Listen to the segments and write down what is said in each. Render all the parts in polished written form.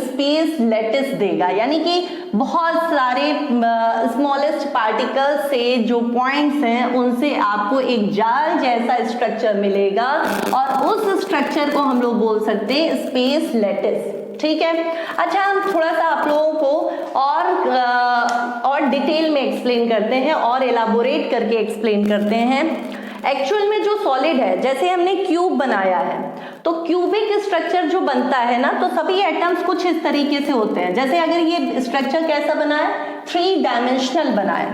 Space lattice देगा, यानी कि बहुत सारे स्मॉलेस्ट पार्टिकल्स से जो पॉइंट्स हैं उनसे आपको एक जाल जैसा स्ट्रक्चर मिलेगा और उस स्ट्रक्चर को हम लोग बोल सकते हैं स्पेस लैटिस। ठीक है, अच्छा हम थोड़ा सा आप लोगों को और डिटेल में एक्सप्लेन करते हैं और एलाबोरेट करके एक्सप्लेन करते हैं। एक्चुअल में जो सॉलिड है, जैसे हमने क्यूब बनाया है तो क्यूबिक स्ट्रक्चर जो बनता है ना, तो सभी एटम्स कुछ इस तरीके से होते हैं। जैसे अगर ये स्ट्रक्चर कैसा बना है, 3 डायमेंशनल बना है।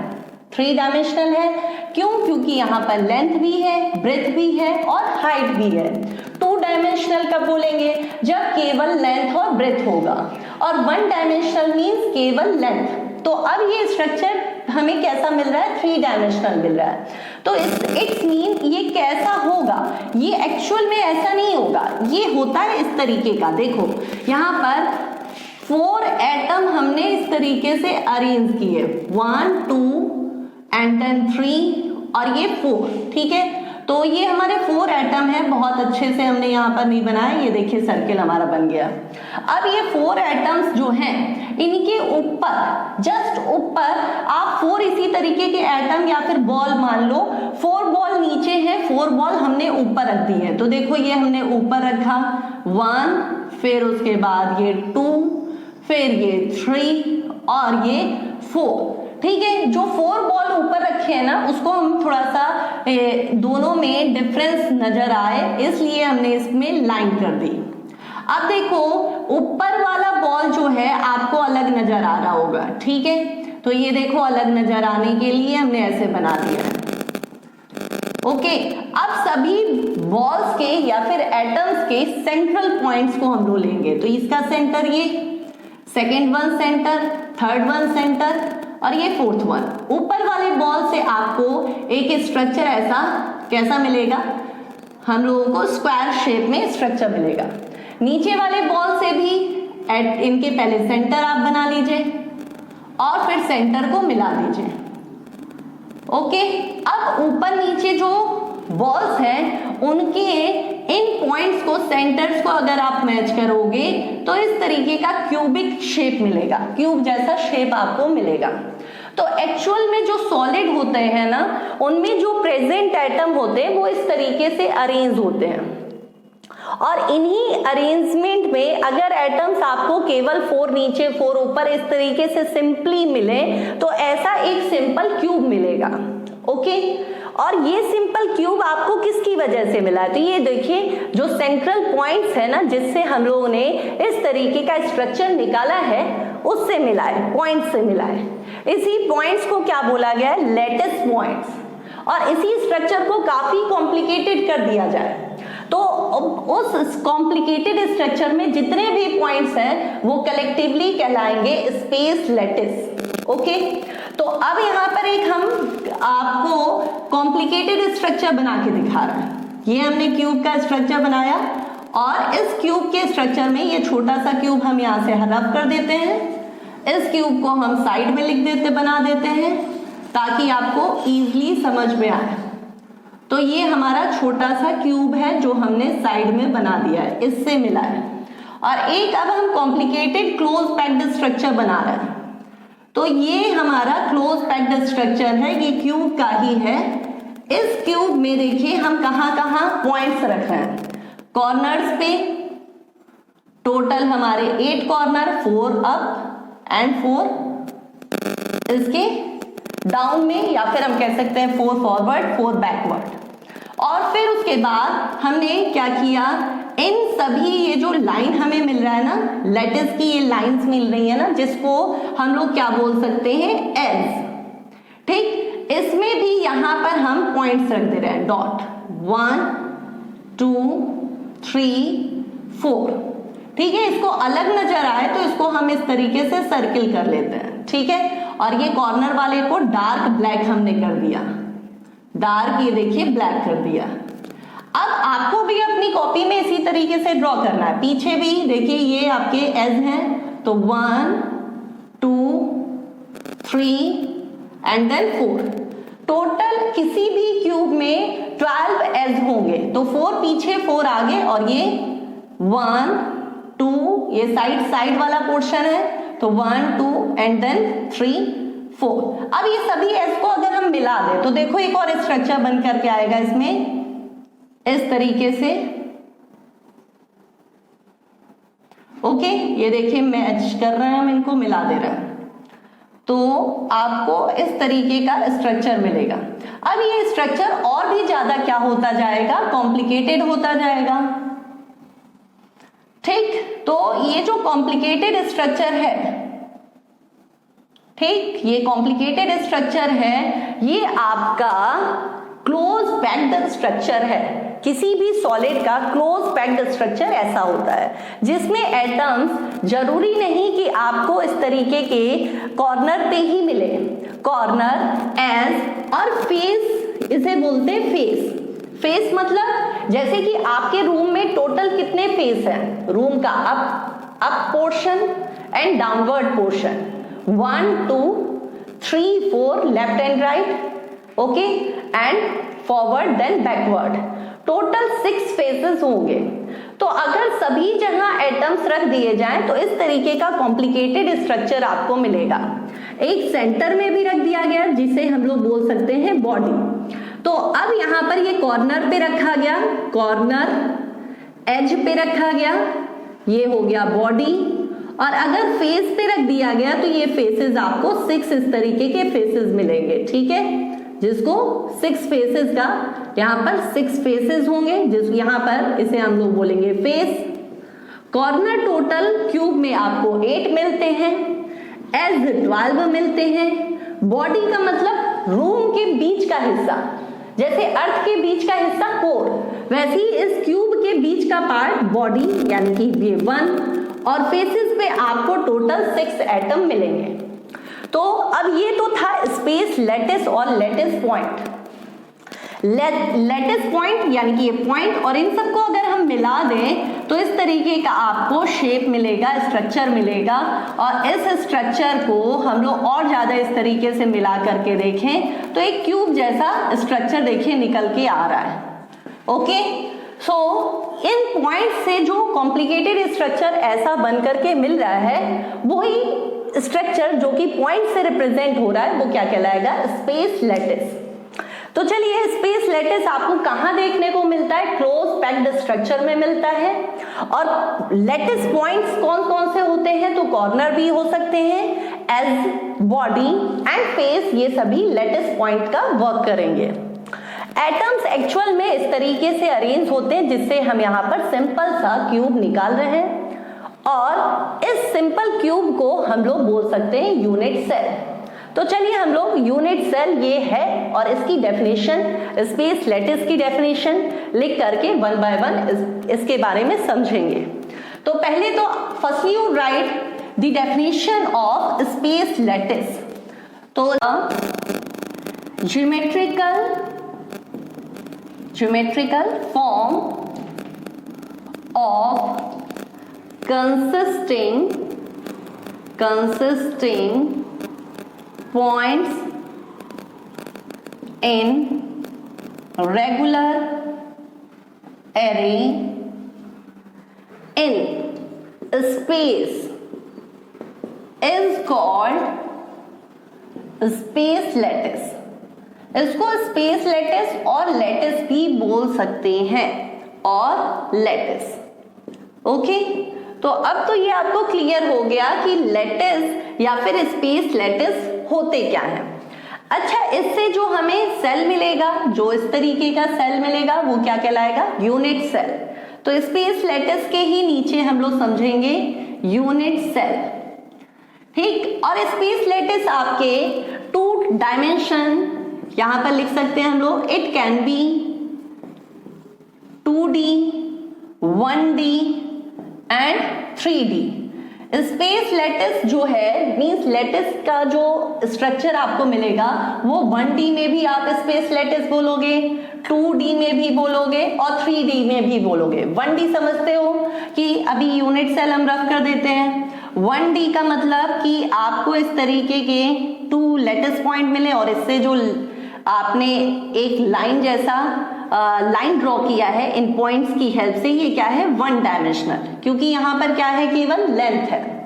3 डायमेंशनल है क्यों? क्योंकि यहाँ पर लेंथ भी है, ब्रेथ भी है और हाइट भी है। 2 डायमेंशनल कब बोलेंगे? जब केवल लेंथ और ब्रेथ होगा, और 1 डायमेंशनल मीन्स केवल लेंथ। तो अब ये स्ट्रक्चर हमें कैसा मिल रहा है? 3 डायमेंशनल मिल रहा है। तो इट्स मीन ये कैसा होगा? ये एक्चुअल में ऐसा नहीं होगा, ये होता है इस तरीके का। देखो यहाँ पर 4 एटम हमने इस तरीके से अरेंज किए, 1 2 एंड देन 3 और ये 4। ठीक है, तो ये हमारे 4 एटम है। बहुत अच्छे से हमने यहाँ पर नहीं बनाया, ये देखिए सर्किल हमारा बन गया। अब ये 4 एटम्स जो हैं इनके ऊपर, जस्ट ऊपर आप 4 इसी तरीके के एटम या फिर बॉल मान लो, 4 बॉल नीचे है, 4 बॉल हमने ऊपर रख दी है। तो देखो ये हमने ऊपर रखा 1, फिर उसके बाद ये 2, फिर ये 3 और ये 4। ठीक है, जो 4 बॉल ऊपर रखे हैं ना, उसको हम थोड़ा सा दोनों में डिफरेंस नजर आए इसलिए हमने इसमें लाइन कर दी। अब देखो ऊपर वाला बॉल जो है आपको अलग नजर आ रहा होगा। ठीक है, तो ये देखो अलग नजर आने के लिए हमने ऐसे बना दिया है। ओके, अब सभी बॉल्स के या फिर एटम्स के सेंट्रल पॉइंट्स को हम लोग लेंगे। तो इसका सेंटर ये, second one centre, third one centre और ये 4th वन। ऊपर वाले बॉल से आपको एक स्ट्रक्चर ऐसा कैसा मिलेगा? हम लोगों को स्क्वायर शेप में स्ट्रक्चर मिलेगा। नीचे वाले बॉल से भी इनके पहले सेंटर आप बना लीजिए और फिर सेंटर को मिला दीजिए। ओके, अब ऊपर नीचे जो बॉल्स हैं उनके इन पॉइंट्स को, सेंटर्स को अगर आप मैच करोगे तो इस तरीके का क्यूबिक शेप मिलेगा, क्यूब जैसा शेप आपको मिलेगा। तो एक्चुअल में जो सॉलिड होते हैं ना, उनमें जो प्रेजेंट एटम होते हैं वो इस तरीके से अरेंज होते हैं, और इन्हीं अरेंजमेंट में अगर एटम्स आपको केवल 4 नीचे 4 ऊपर इस तरीके से सिंपली मिले तो ऐसा एक सिंपल क्यूब मिलेगा। ओके, और ये सिंपल क्यूब आपको किसकी वजह से मिला है? तो ये देखिए जो सेंट्रल पॉइंट्स है ना, जिससे हम लोगों ने इस तरीके का स्ट्रक्चर निकाला है उससे मिला है, पॉइंट से मिला है। इसी पॉइंट्स को क्या बोला गया है? Lattice points. और इसी स्ट्रक्चर को काफी कॉम्प्लिकेटेड कर दिया जाए तो उस कॉम्प्लिकेटेड स्ट्रक्चर में जितने भी पॉइंट्स हैं वो कलेक्टिवली कहलाएंगे स्पेस लैटिस। ओके, तो अब यहाँ पर एक हम आपको कॉम्प्लिकेटेड स्ट्रक्चर बना के दिखा रहे हैं। ये हमने क्यूब का स्ट्रक्चर बनाया और इस क्यूब के स्ट्रक्चर में ये छोटा सा क्यूब हम यहाँ से रब कर देते हैं, इस क्यूब को हम साइड में लिख देते, बना देते हैं ताकि आपको इजीली समझ में आए। तो ये हमारा छोटा सा क्यूब है जो हमने साइड में बना दिया है, इससे मिला है। और एक अब हम कॉम्प्लिकेटेड क्लोज पैक्ड स्ट्रक्चर बना रहे हैं। तो ये हमारा क्लोज पैक्ड स्ट्रक्चर है, ये क्यूब का ही है। इस क्यूब में देखिए हम कहाँ कहाँ पॉइंट्स रख रहे हैं। कॉर्नर्स पे टोटल हमारे 8 कॉर्नर, 4 अप एंड 4 इसके डाउन में, या फिर हम कह सकते हैं 4 फॉरवर्ड 4 बैकवर्ड। और फिर उसके बाद हमने क्या किया, इन सभी ये जो लाइन हमें मिल रहा है ना, लैटिस की ये लाइंस मिल रही है ना, जिसको हम लोग क्या बोल सकते हैं? एज। ठीक, इसमें भी यहां पर हम पॉइंट्स रख दे रहे हैं, डॉट 1 2 3 4। ठीक है, इसको अलग नजर आए तो इसको हम इस तरीके से सर्किल कर लेते हैं। ठीक है, और ये कॉर्नर वाले को डार्क ब्लैक हमने कर दिया, डार्क ये देखिए ब्लैक कर दिया। अब आपको भी अपनी कॉपी में इसी तरीके से ड्रॉ करना है। पीछे भी देखिए ये आपके एज हैं, तो 1 2 3 एंड देन 4। टोटल किसी भी क्यूब में 12 एज होंगे, तो 4 पीछे 4 आगे, और ये 1 2, ये साइड वाला पोर्शन है, तो 1 2 एंड देन 3 4। अब ये सभी एस को अगर हम मिला दें तो देखो एक और स्ट्रक्चर बन करके आएगा इसमें इस तरीके से। ओके, ये देखिए मैच कर रहे हैं, हम इनको मिला दे रहे हैं, तो आपको इस तरीके का स्ट्रक्चर मिलेगा। अब ये स्ट्रक्चर और भी ज्यादा क्या होता जाएगा, कॉम्प्लिकेटेड होता जाएगा। ठीक, तो ये जो कॉम्प्लिकेटेड स्ट्रक्चर है, ठीक, ये कॉम्प्लिकेटेड स्ट्रक्चर है, ये आपका क्लोज पैक्ड स्ट्रक्चर है। किसी भी सॉलिड का क्लोज पैक्ड स्ट्रक्चर ऐसा होता है जिसमें एटम्स जरूरी नहीं कि आपको इस तरीके के कॉर्नर पे ही मिले। कॉर्नर, एज और फेस, इसे बोलते हैं फेस। फेस मतलब जैसे कि आपके रूम में टोटल कितने फेस हैं, रूम का up portion and downward portion, 1 2 3 4 left and right, okay, and forward then backward, total 6 faces होंगे। तो अगर सभी जगह एटम्स रख दिए जाएं तो इस तरीके का कॉम्प्लिकेटेड स्ट्रक्चर आपको मिलेगा। एक सेंटर में भी रख दिया गया जिसे हम लोग बोल सकते हैं बॉडी। तो अब यहां पर ये कॉर्नर पे रखा गया, कॉर्नर, एज पे रखा गया, ये हो गया बॉडी, और अगर फेस पे रख दिया गया तो ये फेसेस आपको 6 इस तरीके के फेसेस मिलेंगे, ठीक है, जिसको 6 फेसेस का, यहां पर 6 फेसेस होंगे, जिस यहां पर इसे हम लोग बोलेंगे फेस। कॉर्नर टोटल क्यूब में आपको 8 मिलते हैं, एज 12 मिलते हैं। बॉडी का मतलब रूम के बीच का हिस्सा, जैसे अर्थ के बीच का हिस्सा कोर, वैसे ही इस क्यूब के बीच का पार्ट बॉडी, यानी कि ये 1, और फेसेस पे आपको टोटल 6 एटम मिलेंगे। तो अब ये तो था स्पेस, लैटिस और लैटिस पॉइंट। लैटिस पॉइंट यानी कि ये पॉइंट, और इन सबको अगर हम मिला दें तो इस तरीके का आपको शेप मिलेगा, स्ट्रक्चर मिलेगा। और इस स्ट्रक्चर को हम लोग और ज्यादा इस तरीके से मिला करके देखें तो एक क्यूब जैसा स्ट्रक्चर देखिए निकल के आ रहा है। ओके, सो इन पॉइंट से जो कॉम्प्लिकेटेड स्ट्रक्चर ऐसा बन करके मिल रहा है, वही स्ट्रक्चर जो कि पॉइंट से रिप्रेजेंट हो रहा है वो क्या कहलाएगा, स्पेस लैटिस। तो चलिए, स्पेस लैटिस आपको कहां देखने को मिलता है, क्लोज पैक्ड स्ट्रक्चर में मिलता है। और लैटिस पॉइंट्स कौन कौन से होते हैं, तो कॉर्नर भी हो सकते हैं, एज, बॉडी एंड फेस, ये सभी लैटिस पॉइंट का वर्क करेंगे। एटम्स एक्चुअल में इस तरीके से अरेंज होते हैं जिससे हम यहाँ पर सिंपल सा क्यूब निकाल रहे हैं, और इस सिंपल क्यूब को हम लोग बोल सकते हैं यूनिट सेल। तो चलिए हम लोग यूनिट सेल ये है और इसकी डेफिनेशन, स्पेस लैटिस की डेफिनेशन लिख करके 1 बाय 1 इसके बारे में समझेंगे। तो पहले तो firstly you right the definition of space lattice. तो geometrical form of consisting points in regular array in space is called space lattice। इसको स्पेस लैटिस और लैटिस भी बोल सकते हैं, और लैटिस। ओके, तो अब तो ये आपको क्लियर हो गया कि लैटिस या फिर स्पेस लैटिस होते क्या हैं। अच्छा, इससे जो हमें सेल मिलेगा, जो इस तरीके का सेल मिलेगा, वो क्या कहलाएगा, यूनिट सेल। तो स्पेस लैटिस के ही नीचे हम लोग समझेंगे यूनिट सेल, ठीक। और स्पेस लैटिस आपके 2 डायमेंशन यहां पर लिख सकते हैं हम लोग, it can be 2D, 1D and 3D। Space lattice जो है, मींस लैटिस का जो स्ट्रक्चर आपको मिलेगा वो 1D में भी आप स्पेस लैटिस बोलोगे, 2D में भी बोलोगे और 3D में भी बोलोगे। 1D समझते हो कि अभी यूनिट सेल हम रफ कर देते हैं। 1D का मतलब कि आपको इस तरीके के 2 लैटिस पॉइंट मिले और इससे जो आपने एक लाइन जैसा लाइन ड्रॉ किया है इन पॉइंट्स की हेल्प से, ये क्या है, वन डायमेंशनल, क्योंकि यहाँ पर क्या है, केवल लेंथ है।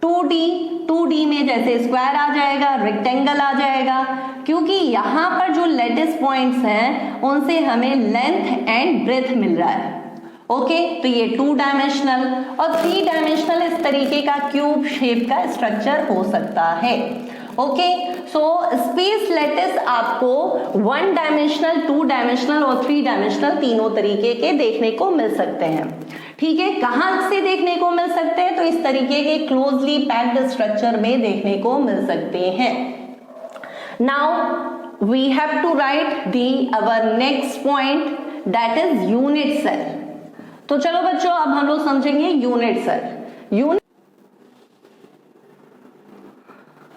2D में जैसे स्क्वायर आ जाएगा, रेक्टेंगल आ जाएगा, क्योंकि यहाँ पर जो लेटेस्ट पॉइंट्स हैं उनसे हमें लेंथ एंड ब्रेथ मिल रहा है। ओके, तो ये 2 डायमेंशनल और 3 डायमेंशनल इस तरीके का क्यूब शेप का स्ट्रक्चर हो सकता है। ओके, सो स्पेस लेटिस आपको 1 डायमेंशनल, 2 डायमेंशनल और 3 डायमेंशनल तीनों तरीके के देखने को मिल सकते हैं। ठीक है, कहाँ से देखने को मिल सकते हैं, तो इस तरीके के क्लोजली पैक्ड स्ट्रक्चर में देखने को मिल सकते हैं। Now we have to write the our next point, that is unit cell. तो चलो बच्चों, अब हम लोग समझेंगे unit cell.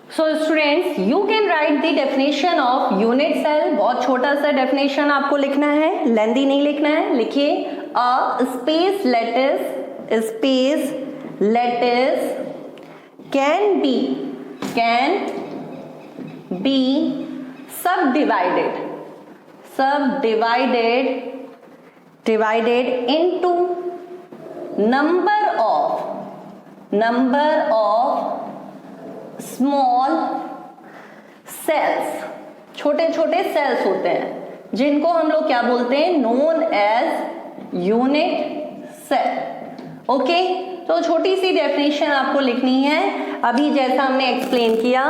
So students, you can write the definition of unit cell। बहुत छोटा सा definition आपको लिखना है, लेंदी नहीं लिखना है। लिखिए, a space lattice can be divided into number of small cells, छोटे छोटे सेल्स होते हैं जिनको हम लोग क्या बोलते हैं, known as unit cell. Okay, तो छोटी सी डेफिनेशन आपको लिखनी है। अभी जैसा हमने एक्सप्लेन किया,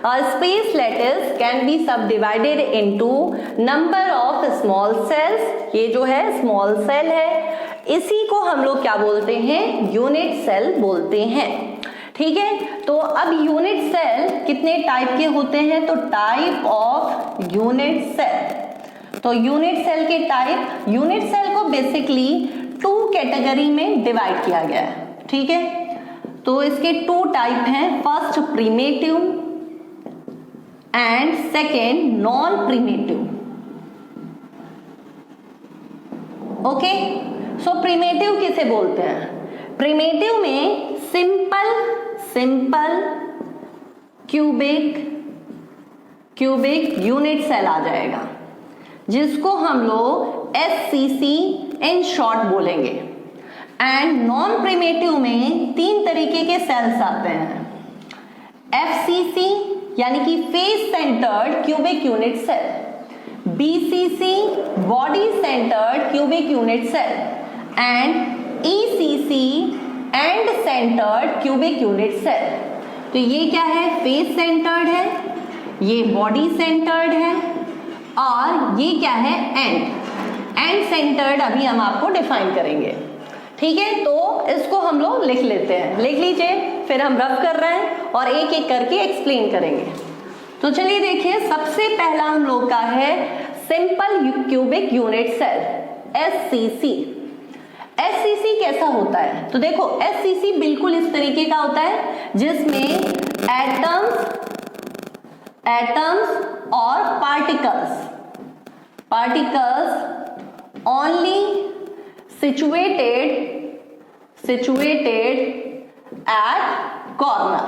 a space lattice can be subdivided into number of small cells. ये जो है स्मॉल सेल है, इसी को हम लोग क्या बोलते हैं, यूनिट सेल बोलते हैं। ठीक है, तो अब यूनिट सेल कितने टाइप के होते हैं, तो टाइप ऑफ यूनिट सेल। तो यूनिट सेल के टाइप, यूनिट सेल को बेसिकली 2 कैटेगरी में डिवाइड किया गया है। ठीक है, तो इसके 2 टाइप हैं, first primitive and second non primitive. Okay, so primitive किसे बोलते हैं, प्रिमिटिव में सिंपल क्यूबिक यूनिट सेल आ जाएगा, जिसको हम लोग SCC इन शॉर्ट बोलेंगे। एंड नॉन प्रिमिटिव में 3 तरीके के सेल्स आते हैं, FCC यानी कि face centred cubic unit cell, BCC body centred cubic unit cell, and ECC end centred cubic unit cell. तो ये क्या है, फेस सेंटर्ड है, ये बॉडी सेंटर्ड है, और ये क्या है, एंड सेंटर्ड अभी हम आपको डिफाइन करेंगे। ठीक है, तो इसको हम लोग लिख लेते हैं, लिख लीजिए, फिर हम रफ कर रहे हैं और एक एक करके एक्सप्लेन करेंगे। तो चलिए देखिए, सबसे पहला हम लोग का है simple cubic unit cell, SCC। SCC कैसा होता है, तो देखो SCC बिल्कुल इस तरीके का होता है, जिसमें एटम्स और particles only situated at corner।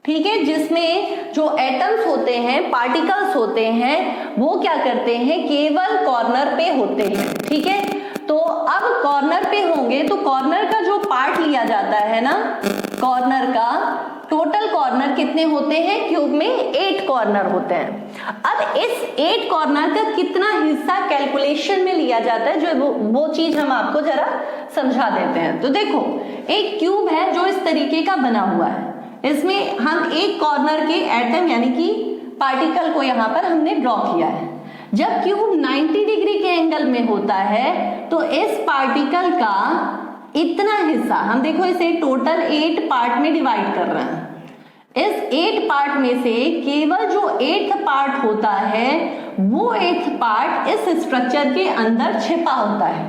ठीक है, जिसमें जो एटम्स होते हैं, पार्टिकल्स होते हैं, वो क्या करते हैं, केवल कॉर्नर पे होते हैं। ठीक है, तो अब कॉर्नर पे होंगे तो कॉर्नर का जो पार्ट लिया जाता है ना, कॉर्नर का टोटल कॉर्नर कितने होते हैं, क्यूब में 8 कॉर्नर होते हैं। अब इस 8 कॉर्नर का कितना हिस्सा कैलकुलेशन में लिया जाता है, जो वो चीज हम आपको जरा समझा देते हैं। तो देखो, एक क्यूब है जो इस तरीके का बना हुआ है, इसमें हम एक कॉर्नर के एटम यानी कि पार्टिकल को यहाँ पर हमने ड्रॉ किया है। जब क्यूब 90 डिग्री के एंगल में होता है तो इस पार्टिकल का इतना हिस्सा, हम देखो इसे टोटल 8 पार्ट में डिवाइड कर रहे हैं। इस 8 पार्ट में से केवल जो 8th पार्ट होता है, वो 8th पार्ट इस स्ट्रक्चर के अंदर छिपा होता है,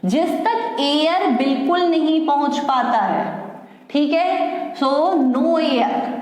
जिस तक एयर बिल्कुल नहीं पहुंच पाता है। ठीक है, सो नो एयर।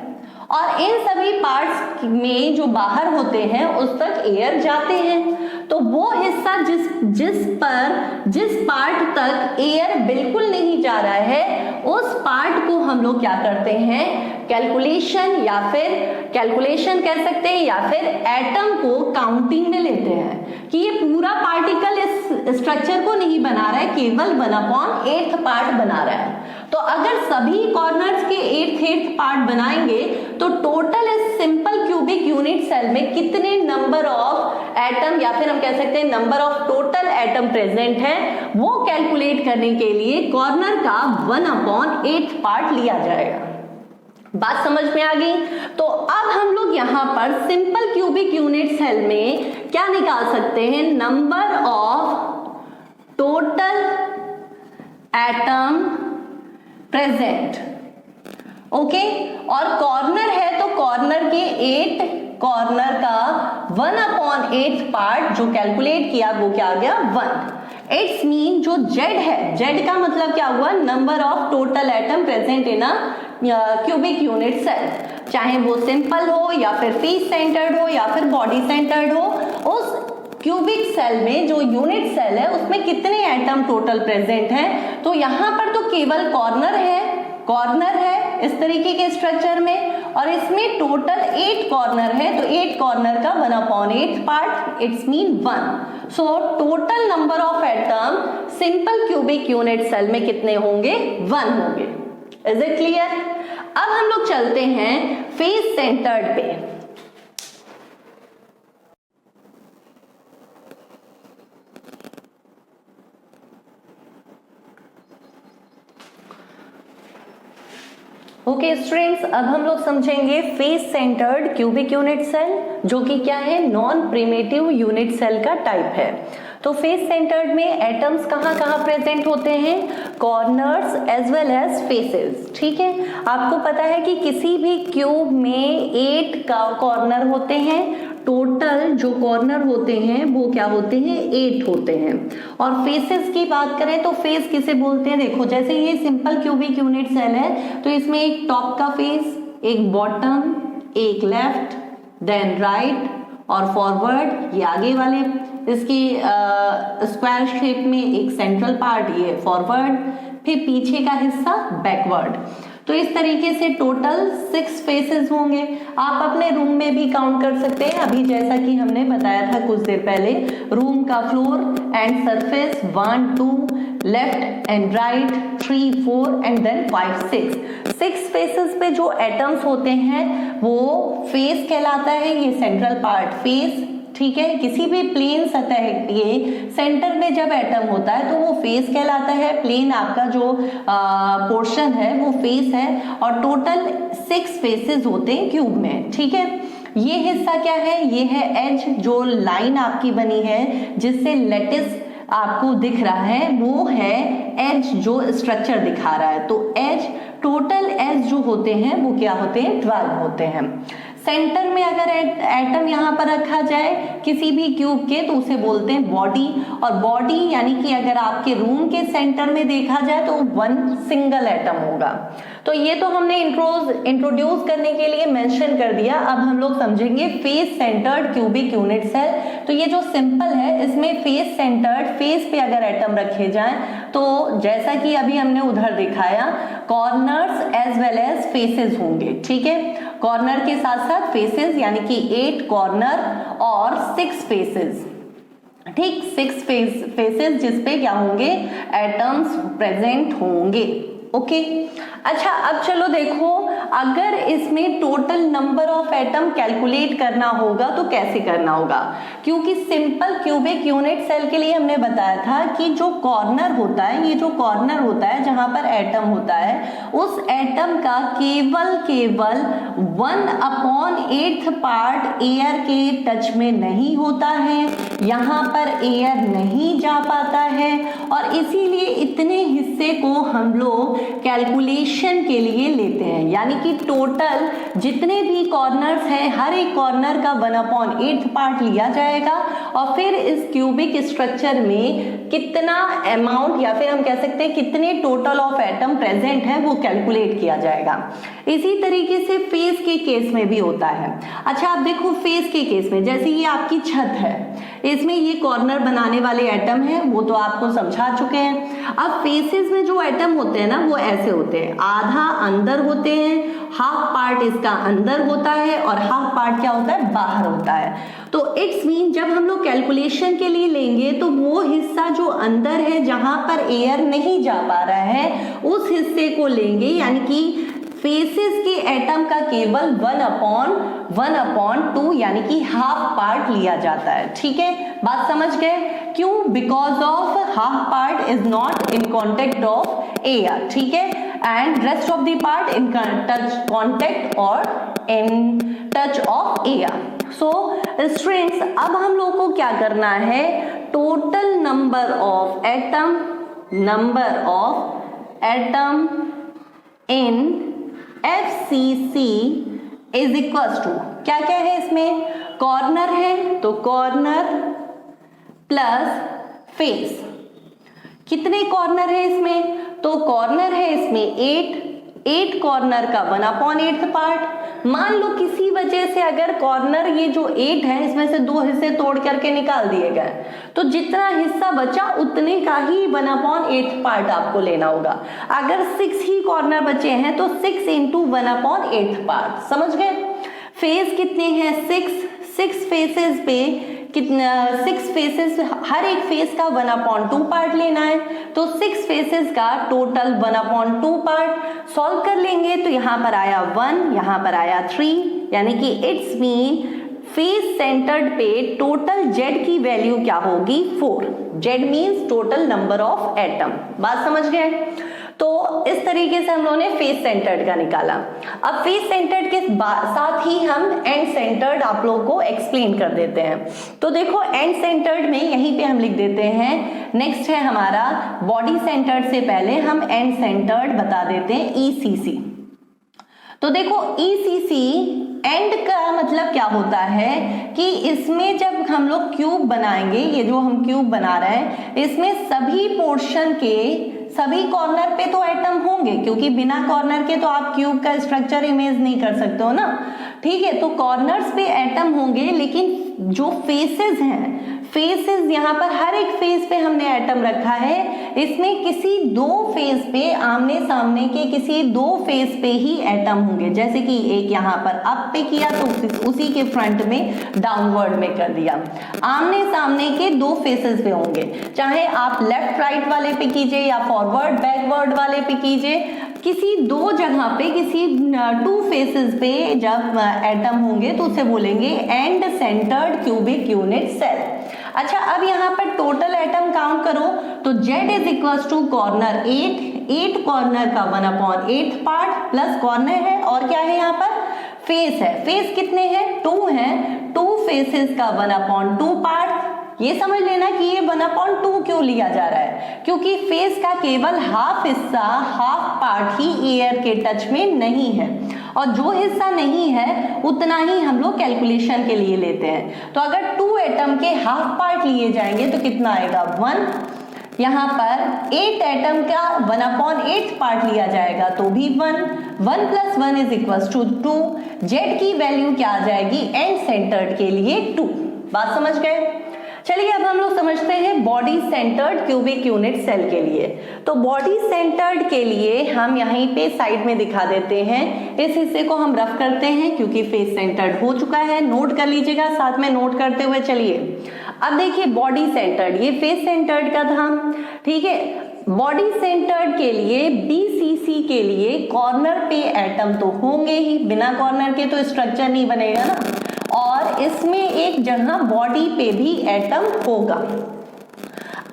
और इन सभी पार्ट्स में जो बाहर होते हैं उस तक एयर जाते हैं। तो वो हिस्सा जिस पार्ट तक एयर बिल्कुल नहीं जा रहा है, उस पार्ट को हम लोग क्या करते हैं, कैलकुलेशन या फिर कैलकुलेशन कह सकते हैं या फिर एटम को काउंटिंग में लेते हैं कि ये पूरा पार्टिकल इस स्ट्रक्चर को नहीं बना रहा है, केवल 1/8 पार्ट बना रहा है। तो अगर सभी कॉर्नर्स के 8th पार्ट बनाएंगे तो टोटल इस सिंपल क्यूबिक यूनिट सेल में कितने नंबर ऑफ एटम या फिर हम कह सकते हैं number of total atom present है, वो कैलकुलेट करने के लिए कॉर्नर का 1/8 पार्ट लिया जाएगा। बात समझ में आ गई? तो अब हम लोग यहां पर सिंपल क्यूबिक यूनिट सेल में क्या निकाल सकते हैं, number of total atom present. Okay, और कॉर्नर है तो कॉर्नर के 8 कॉर्नर का 1/8 पार्ट जो कैलकुलेट किया वो क्या आ गया 1। इट्स मीन जो जेड है, जेड का मतलब क्या हुआ, number of total atom present in a cubic unit cell, चाहे वो सिंपल हो या फिर फेस सेंटर्ड हो या फिर बॉडी सेंटर्ड हो, उस क्यूबिक सेल में जो यूनिट सेल है उसमें कितने एटम टोटल प्रेजेंट हैं। तो यहां पर तो केवल कॉर्नर है इस तरीके के स्ट्रक्चर में, और इसमें टोटल 8 कॉर्नर है, तो 8 कॉर्नर का 1/8 part, it's mean 1। So total number of atom simple cubic unit cell में कितने होंगे, 1 होंगे। Is it clear? अब हम लोग चलते हैं फेस सेंटर्ड पे। ओके स्टूडेंट्स, अब हम लोग समझेंगे face centred cubic unit cell, जो कि क्या है, नॉन प्रिमिटिव यूनिट सेल का टाइप है। तो फेस सेंटर्ड में एटम्स कहाँ कहाँ प्रेजेंट होते हैं, corners as well as faces. ठीक है, आपको पता है कि किसी भी क्यूब में 8 कॉर्नर होते हैं, टोटल जो कॉर्नर होते हैं वो क्या होते हैं, 8 होते हैं। और फेसेस की बात करें तो फेस किसे बोलते हैं, देखो जैसे ये सिंपल क्यूबिक यूनिट सेल है तो इसमें एक टॉप का फेस, एक बॉटम, एक लेफ्ट, देन राइट और फॉरवर्ड, ये आगे वाले इसकी स्क्वायर शेप में एक सेंट्रल पार्ट, ये फॉरवर्ड, फिर पीछे का हिस्सा बैकवर्ड। तो इस तरीके से टोटल 6 फेसेस होंगे। आप अपने रूम में भी काउंट कर सकते हैं, अभी जैसा कि हमने बताया था कुछ देर पहले, रूम का floor and surface 1 2 left and right 3 4 and then 5 6 faces पे जो एटम्स होते हैं वो फेस कहलाता है, ये सेंट्रल पार्ट फेस। ठीक है, किसी भी प्लेन सतह के सेंटर में जब एटम होता है तो वो फेस कहलाता है, प्लेन आपका जो पोर्शन है वो फेस है। और टोटल 6 फेसेस होते हैं क्यूब में। ठीक है, ये हिस्सा क्या है, ये है एज, जो लाइन आपकी बनी है जिससे लेटिस आपको दिख रहा है वो है एज, जो स्ट्रक्चर दिखा रहा है। तो एज, टोटल एज जो होते हैं वो क्या होते हैं, 12 होते हैं। सेंटर में अगर एटम यहाँ पर रखा जाए किसी भी क्यूब के तो उसे बोलते हैं बॉडी। और बॉडी यानी कि अगर आपके रूम के सेंटर में देखा जाए तो 1 सिंगल एटम होगा। तो ये तो हमने इंट्रोड्यूस करने के लिए मेंशन कर दिया। अब हम लोग समझेंगे face centred cubic unit cell. तो ये जो सिंपल है इसमें फेस सेंटर्ड, फेस पे अगर एटम रखे जाएं तो जैसा कि अभी हमने उधर दिखाया, corners as well as faces होंगे। ठीक है, कॉर्नर के साथ साथ फेसेस, यानी कि 8 कॉर्नर और 6 फेसेस। ठीक, 6 फेसेस जिसपे क्या होंगे, एटम्स प्रेजेंट होंगे। ओके, अच्छा अब चलो देखो, अगर इसमें total number of atom calculate करना होगा तो कैसे करना होगा, क्योंकि सिंपल क्यूबिक यूनिट सेल के लिए हमने बताया था कि जो कॉर्नर होता है, ये जो कॉर्नर होता है जहां पर एटम होता है, उस एटम का केवल 1/8 पार्ट एयर के टच में नहीं होता है, यहां पर एयर नहीं जा पाता है, और इसीलिए इतने हिस्से को हम लोग कैलकुलेशन के लिए लेते हैं। यानी कि टोटल जितने भी कॉर्नर्स हैं, हर एक कॉर्नर का 1/8 पार्ट लिया जाएगा और फिर इस क्यूबिक स्ट्रक्चर में कितना अमाउंट या फिर हम कह सकते हैं कितने टोटल ऑफ एटम प्रेजेंट है वो कैलकुलेट किया जाएगा। इसी तरीके से फेस के केस में भी होता है। अच्छा आप देखो, फेस के केस में जैसे ये आपकी छत है, इसमें ये कॉर्नर बनाने वाले एटम हैं, वो तो आपको समझा चुके हैं। अब फेसेस में जो एटम होते हैं ना वो ऐसे होते हैं, आधा अंदर होते हैं हाफ पार्ट इसका अंदर होता है और हाफ पार्ट क्या होता है, बाहर होता है। तो इट्स मीन जब हम लोग कैलकुलेशन के लिए लेंगे तो वो हिस्सा जो अंदर है जहां पर एयर नहीं जा पा रहा है उस हिस्से को लेंगे, यानी कि फेसेस के एटम का केवल 1/2 यानी कि हाफ पार्ट लिया जाता है। ठीक है, बात समझ गए? क्यों? Because of half part is not in contact of air. ठीक है, and rest of the part in touch contact और in touch of air. So students, अब हम लोग को क्या करना है, total number of atom in FCC is equal to क्या क्या है इसमें, कॉर्नर है तो कॉर्नर प्लस फेस। कितने कॉर्नर है इसमें, तो कॉर्नर है इसमें 8 कॉर्नर का 1/8 पार्ट। मान लो किसी वजह से अगर कॉर्नर ये जो 8 है इसमें से 2 हिस्से तोड़ करके निकाल दिए गए तो जितना हिस्सा बचा उतने का ही 1/8 पार्ट आपको लेना होगा। अगर 6 ही कॉर्नर बचे हैं तो 6 × 1/8 पार्ट। समझ गए? फेस कितने हैं, 6 फेसेस पे कितना, 6 फेसेस, हर एक फेस का 1/2 पार्ट लेना है, तो 6 फेसेस का टोटल 1/2 पार्ट। सॉल्व कर लेंगे तो यहाँ पर आया 1, यहाँ पर आया 3, यानी कि इट्स मीन फेस सेंटर्ड पे टोटल जेड की वैल्यू क्या होगी, 4। Z means total number of atom. बात समझ गए? तो इस तरीके से हम लोगों ने फेस सेंटर्ड का निकाला। अब फेस सेंटर्ड के साथ ही हम एंड सेंटर्ड आप लोगों को एक्सप्लेन कर देते हैं। तो देखो एंड सेंटर्ड में यहीं पे हम लिख देते हैं, नेक्स्ट है हमारा बॉडी सेंटर्ड से पहले हम एंड सेंटर्ड बता देते हैं, ECC। तो देखो ECC एंड का मतलब क्या होता है कि इसमें जब हम लोग क्यूब बनाएंगे, ये जो हम क्यूब बना रहे हैं इसमें सभी पोर्शन के सभी कॉर्नर पे तो एटम होंगे, क्योंकि बिना कॉर्नर के तो आप क्यूब का स्ट्रक्चर इमेज नहीं कर सकते हो ना। ठीक है, तो कॉर्नर्स पे एटम होंगे, लेकिन जो फेसेस हैं, फेसेस यहाँ पर हर एक फेस पे हमने एटम रखा है, इसमें किसी 2 फेस पे, आमने सामने के किसी 2 फेस पे ही एटम होंगे। जैसे कि एक यहाँ पर अप पे किया तो उसी के फ्रंट में डाउनवर्ड में कर दिया। आमने सामने के 2 फेसेस पे होंगे, चाहे आप लेफ्ट राइट वाले पे कीजिए या फॉरवर्ड बैकवर्ड वाले पे कीजिए, किसी 2 जगह पे, किसी 2 फेसेस पे जब एटम होंगे तो उसे बोलेंगे end centred cubic unit cell. अच्छा, अब यहाँ पर टोटल एटम काउंट करो तो Z is equal to corner 8 corner का 1/8 पार्ट प्लस कॉर्नर है और क्या है यहाँ पर फेस है। फेस कितने हैं, 2 हैं, 2 फेसेस का 1/2 पार्ट। ये समझ लेना कि ये 1/2 क्यों लिया जा रहा है, क्योंकि फेस का केवल हाफ हिस्सा, हाफ पार्ट ही एयर के टच में नहीं है, और जो हिस्सा नहीं है उतना ही हम लोग कैलकुलेशन के लिए लेते हैं। तो अगर 2 एटम के हाफ पार्ट लिए जाएंगे तो कितना आएगा, 1। यहाँ पर 8 एटम का 1/8 पार्ट लिया जाएगा तो भी 1 + 1 इज इक्वल टू 2। जेड की वैल्यू क्या आ जाएगी एंड सेंटर्ड के लिए 2। बात समझ गए? चलिए अब हम लोग समझते हैं body centred cubic unit cell के लिए। तो बॉडी सेंटर्ड के लिए हम यहीं पे साइड में दिखा देते हैं, इस हिस्से को हम रफ करते हैं क्योंकि फेस सेंटर्ड हो चुका है। नोट कर लीजिएगा, साथ में नोट करते हुए चलिए। अब देखिए बॉडी सेंटर्ड, ये फेस सेंटर्ड का था, ठीक है। बॉडी सेंटर्ड के लिए BCC के लिए कॉर्नर पे एटम तो होंगे ही, बिना कॉर्नर के तो स्ट्रक्चर नहीं बनेगा ना, और इसमें एक जगह बॉडी पे भी एटम होगा।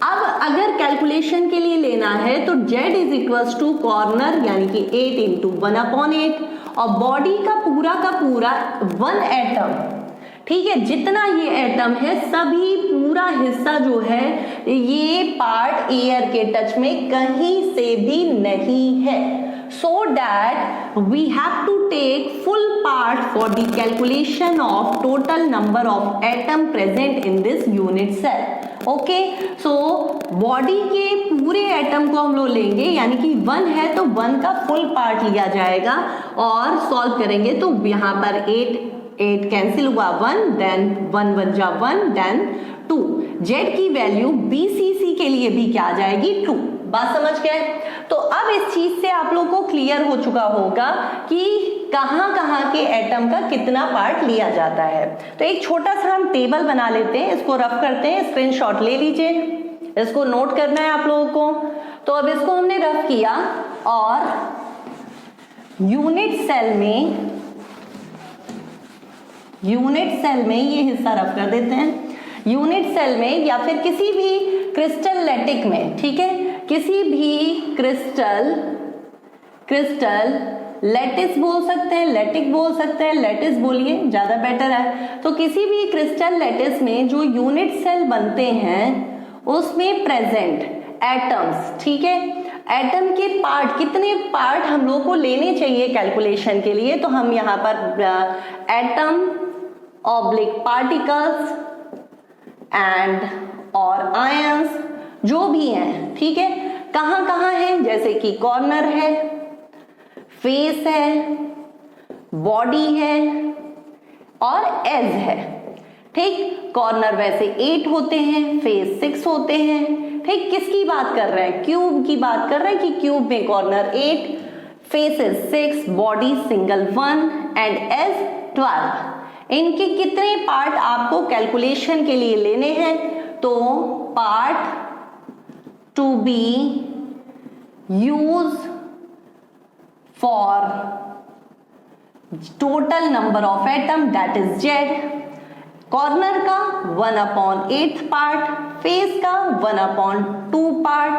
अब अगर कैलकुलेशन के लिए लेना है तो Z is equal to corner यानी कि 8 × 1/8 और बॉडी का पूरा 1 एटम, ठीक है। जितना ये एटम है सभी पूरा हिस्सा जो है ये पार्ट एयर के टच में कहीं से भी नहीं है, so that we have to take full part for the calculation of total number of atom present in this unit cell. Okay, so body के पूरे एटम को हम लोग लेंगे, यानी कि 1 है तो 1 का फुल पार्ट लिया जाएगा और सॉल्व करेंगे तो यहाँ पर 8 कैंसिल हुआ, 1 देन 1 1 जा 1 देन 2। जेड की वैल्यू BCC के लिए भी क्या आ जाएगी, 2। बात समझ गए? तो अब इस चीज से आप लोग को क्लियर हो चुका होगा कि कहाँ कहाँ के एटम का कितना पार्ट लिया जाता है। तो एक छोटा सा हम टेबल बना लेते हैं, इसको रफ करते हैं, स्क्रीनशॉट ले लीजिए, इसको नोट करना है आप लोगों को। तो अब इसको हमने रफ किया और यूनिट सेल में ये हिस्सा रफ कर देते हैं। यूनिट सेल में या फिर किसी भी क्रिस्टल लैटिक में, ठीक है, किसी भी क्रिस्टल लैटिस बोल सकते हैं, लैटिक बोल सकते हैं, लैटिस बोलिए ज्यादा बेटर है। तो किसी भी क्रिस्टल लैटिस में जो यूनिट सेल बनते हैं उसमें प्रेजेंट एटम्स, ठीक है, एटम के पार्ट, कितने पार्ट हम लोग को लेने चाहिए कैलकुलेशन के लिए, तो हम यहाँ पर एटम ऑब्लिक पार्टिकल्स एंड और आयंस जो भी हैं, ठीक है, कहाँ कहाँ है, जैसे कि कॉर्नर है, फेस है, बॉडी है और एज है, ठीक। कॉर्नर वैसे 8 होते हैं, फेस 6 होते हैं, ठीक। किसकी बात कर रहे हैं, क्यूब की बात कर रहे हैं कि क्यूब में corner 8, faces 6, body single 1 and edge 12। इनके कितने पार्ट आपको कैलकुलेशन के लिए लेने हैं, तो part to be use for total number of atom that is Z. Corner का 1/8 पार्ट, फेस का 1/2 पार्ट,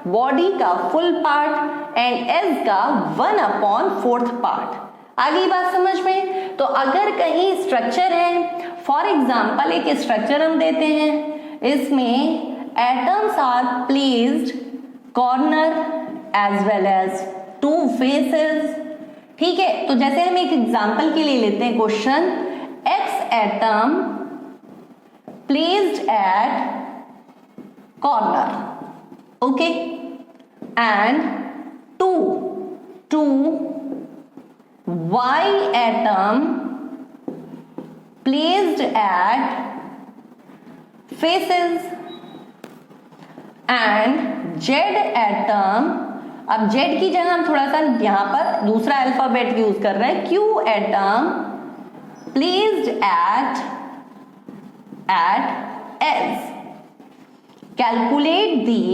बॉडी का फुल पार्ट एंड एज का 1/4 पार्ट। आगे बात समझ में। तो अगर कहीं स्ट्रक्चर है, फॉर एग्जाम्पल एक स्ट्रक्चर हम देते हैं, इसमें atoms are placed corner as well as 2 faces, ठीक है। तो जैसे हम एक एग्जाम्पल के लिए लेते हैं question, x atom placed at corner, okay, and 2 y atom placed at faces and z atom, अब z की जगह हम थोड़ा सा यहां पर दूसरा अल्फाबेट यूज कर रहे हैं, q atom placed at s। Calculate the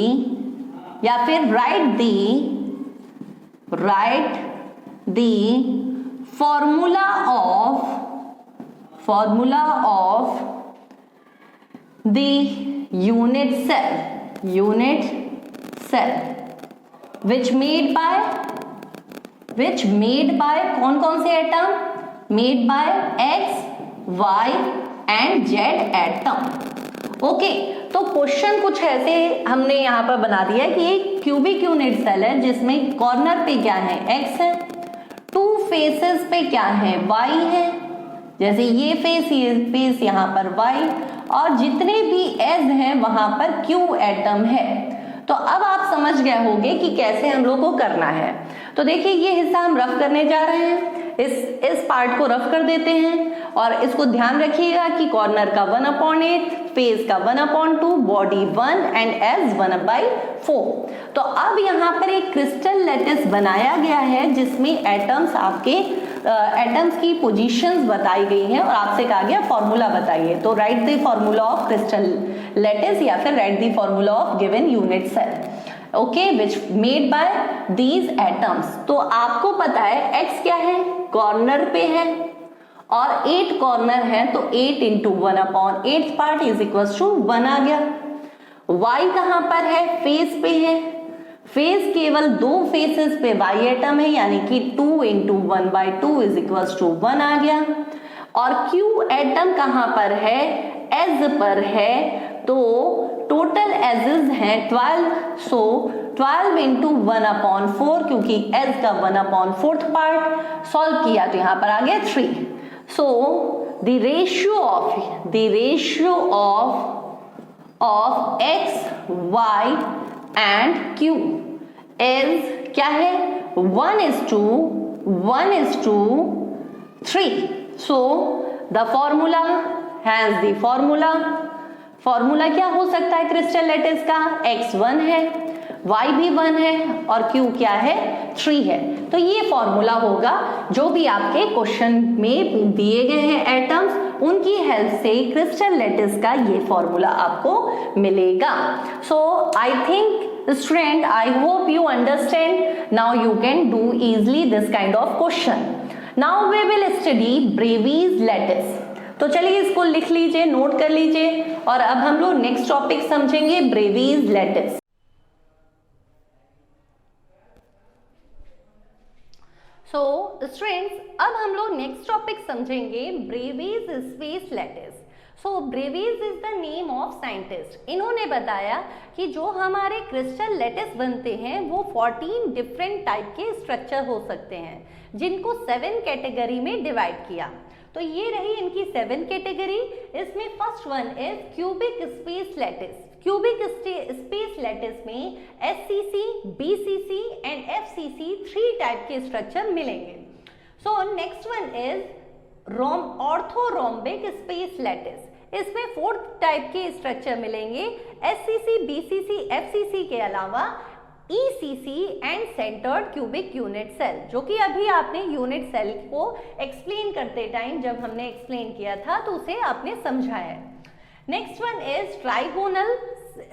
या फिर right the formula of the unit cell which made by कौन कौन से atom, made by x, y and z atom, okay. तो क्वेश्चन कुछ ऐसे हमने यहाँ पर बना दिया है कि एक क्यूबिक यूनिट सेल है जिसमें कॉर्नर पे क्या है, x है, 2 फेसेस पे क्या है, y है, जैसे ये फेस यहाँ पर y, और जितने भी एज हैं वहां पर q एटम है। तो अब आप समझ गए होंगे कि कैसे हम लोग को करना है। तो देखिए ये हिस्सा हम रफ करने जा रहे हैं, इस पार्ट को रफ कर देते हैं और इसको ध्यान रखिएगा कि कॉर्नर का 1/8, फेस का 1/2, बॉडी 1 एंड एज 1/4। तो अब यहाँ पर एक क्रिस्टल लैटिस बनाया गया है जिसमें एटम्स आपके एटम्स की पोजीशंस बताई गई हैं और आपसे कहा गया फॉर्मूला बताइए। तो write the formula of crystal lattice या फिर write the formula of given unit cell, okay, which made by these atoms. तो आपको पता है x क्या है, कॉर्नर पे है और 8 कॉर्नर है, तो 8 × 1/8 पार्ट इज इक्वल टू 1 आ गया। y कहां पर है, फेस पे है, फेस केवल 2 फेसेस पे y एटम है, यानी कि 2 × 1/2 इज इक्वल टू 1 आ गया। और q एटम कहां पर है, एज पर है, तो टोटल एजेस हैं 12, सो 12 × 1/4, क्योंकि एज का 1/4 पार्ट सॉल्व किया तो यहां पर आ गया 3। So the ratio of x, y and q is क्या है, 1:3। So the formula has the formula क्या हो सकता है क्रिस्टल लैटिस का, x1 है, y भी 1 है और q क्या है 3 है। तो ये फॉर्मूला होगा, जो भी आपके क्वेश्चन में दिए गए हैं एटम्स, उनकी हेल्प से क्रिस्टल लैटिस का ये फॉर्मूला आपको मिलेगा। So I think student, I hope you understand, now you can do easily this kind of question. Now we will study Bravais lattice. तो चलिए इसको लिख लीजिए, नोट कर लीजिए, और अब हम लोग नेक्स्ट टॉपिक समझेंगे ब्रेवीज लैटिस। सो स्टूडेंट्स, अब हम लोग नेक्स्ट टॉपिक समझेंगे Bravais space lattice. So Bravais is the name of scientist. इन्होंने बताया कि जो हमारे क्रिस्टल लैटिस बनते हैं वो 14 डिफरेंट टाइप के स्ट्रक्चर हो सकते हैं, जिनको 7 कैटेगरी में डिवाइड किया। तो ये रही इनकी 7 कैटेगरी। इसमें first one is cubic space lattice. Cubic space lattice में SCC, BCC and FCC 3 type के स्ट्रक्चर मिलेंगे। So next one is orthorhombic space lattice. इसमें 4 टाइप के स्ट्रक्चर मिलेंगे, SCC, BCC, FCC के अलावा ECC end centred cubic unit cell, जो कि अभी आपने यूनिट सेल को एक्सप्लेन करते टाइम जब हमने एक्सप्लेन किया था तो उसे आपने समझा है। Next one is trigonal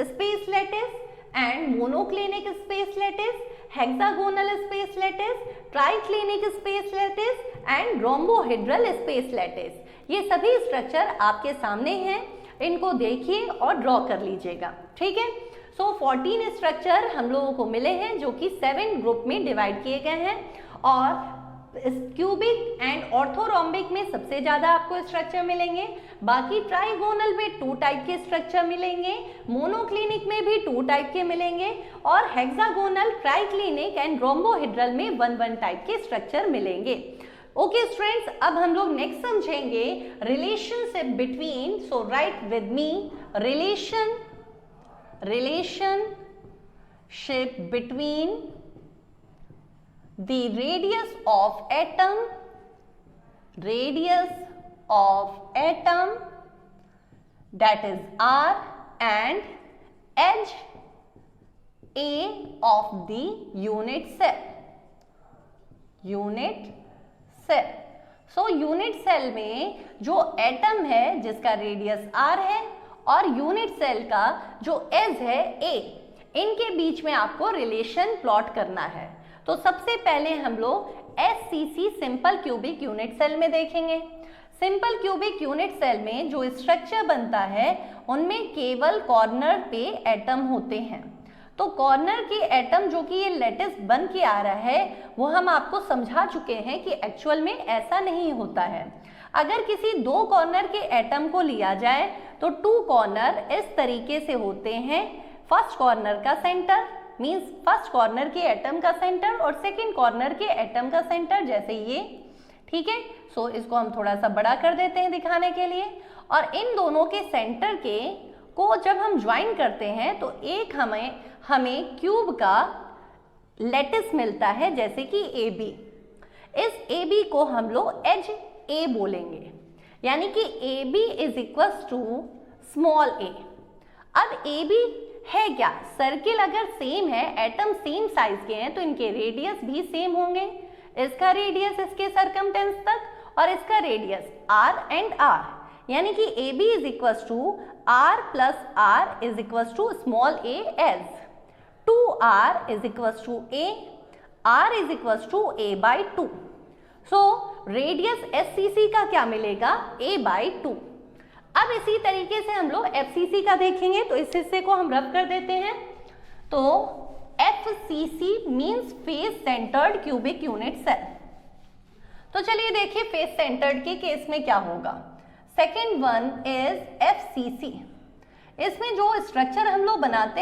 space lattice and monoclinic space lattice, hexagonal space lattice, triclinic space lattice and rhombohedral space lattice. ये सभी स्ट्रक्चर आपके सामने हैं, इनको देखिए और ड्रॉ कर लीजिएगा, ठीक है। सो 14 स्ट्रक्चर हम लोगों को मिले हैं, जो कि 7 ग्रुप में डिवाइड किए गए हैं। और क्यूबिक एंड ऑर्थोरोम्बिक में सबसे ज्यादा आपको स्ट्रक्चर मिलेंगे। बाकी ट्राइगोनल में 2 टाइप के स्ट्रक्चर मिलेंगे, मोनोक्लिनिक में भी 2 टाइप के मिलेंगे, और हेक्सागोनल, ट्राइक्लिनिक एंड रोम्बोहेड्रल में 1 टाइप के स्ट्रक्चर मिलेंगे। ओके स्टूडेंट्स, अब हम लोग नेक्स्ट समझेंगे relationship between, so right with me, relationship between the radius of atom that is R and edge A of the unit cell. So unit cell में जो atom है जिसका रेडियस R है और यूनिट सेल का जो as है A, इनके बीच में आपको रिलेशन प्लॉट करना है। तो सबसे पहले हम लोग SCC simple cubic unit cell में देखेंगे। सिंपल क्यूबिक यूनिट सेल में जो स्ट्रक्चर बनता है उनमें केवल कॉर्नर पे एटम होते हैं। तो कॉर्नर के एटम जो कि ये लैटिस बन के आ रहा है वो हम आपको समझा चुके हैं कि एक्चुअल में ऐसा नहीं होता है। अगर किसी 2 कॉर्नर के एटम को लिया जाए तो 2 कॉर्नर इस तरीके से होते हैं। फर्स्ट कॉर्नर का सेंटर मींस फर्स्ट कॉर्नर के एटम का सेंटर और सेकंड कॉर्नर के एटम का सेंटर, जैसे ये, ठीक है। सो इसको हम थोड़ा सा बड़ा कर देते हैं दिखाने के लिए। और इन दोनों के सेंटर के को जब हम ज्वाइन करते हैं तो एक हमें क्यूब का लैटिस मिलता है, जैसे कि AB। इस AB को हम लोग एज A बोलेंगे, यानी कि AB is equals to small a। अब AB है क्या, सर्किल अगर सेम है, एटम सेम साइज के हैं, तो इनके रेडियस भी सेम होंगे। इसका रेडियस इसके सरकमटेंस तक और इसका रेडियस R एंड R, यानी कि AB is equals to R plus R is equals to small a as 2R is equals to A, R is equals to A by 2। So radius SCC का क्या मिलेगा, A by 2। अब इसी तरीके से हम लोग FCC का देखेंगे, तो इस हिस्से को हम रब कर देते हैं। तो FCC means face centred cubic unit cell. तो चलिए देखिए फेस सेंटर्ड के केस में क्या होगा। Second one is FCC। इसमें जो स्ट्रक्चर हम लोग बनाते हैं